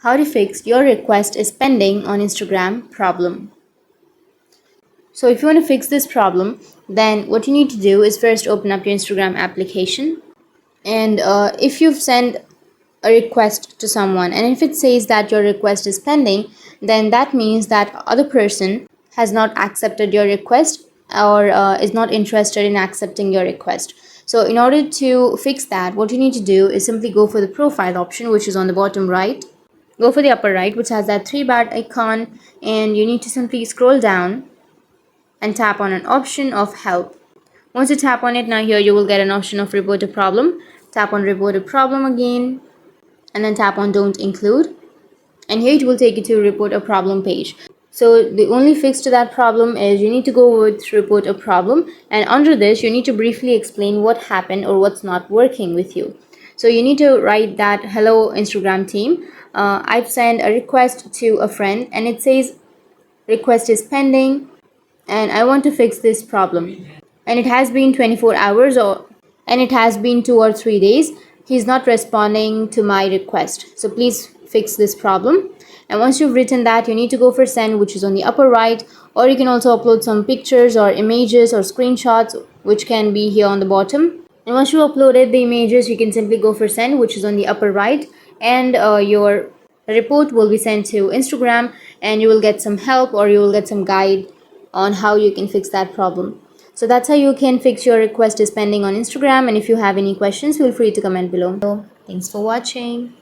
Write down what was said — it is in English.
how to fix your request is pending on Instagram problem. So if you want to fix this problem, then what you need to do is first open up your Instagram application. And if you've sent a request to someone and if it says that your request is pending, then that means that other person has not accepted your request or is not interested in accepting your request. So in order to fix that, what you need to do is simply go for the profile option, which is on the bottom right. Go for the upper right, which has that 3 bar icon, and you need to simply scroll down and tap on an option of help. Once you tap on it, now here you will get an option of report a problem. Tap on report a problem again, and then tap on don't include, and here it will take you to report a problem page. So the only fix to that problem is you need to go with report a problem, and under this you need to briefly explain what happened or what's not working with you. So you need to write that, hello Instagram team, I've sent a request to a friend and it says request is pending and I want to fix this problem, and it has been 24 hours and it has been 2 or 3 days. He's not responding to my request, so please fix this problem. And once you've written that, you need to go for send, which is on the upper right, or you can also upload some pictures or images or screenshots, which can be here on the bottom. And once you uploaded the images, you can simply go for send, which is on the upper right, and your report will be sent to Instagram, and you will get some help or you will get some guide on how you can fix that problem. So that's how you can fix your request is pending on Instagram. And if you have any questions, feel free to comment below. So, thanks for watching.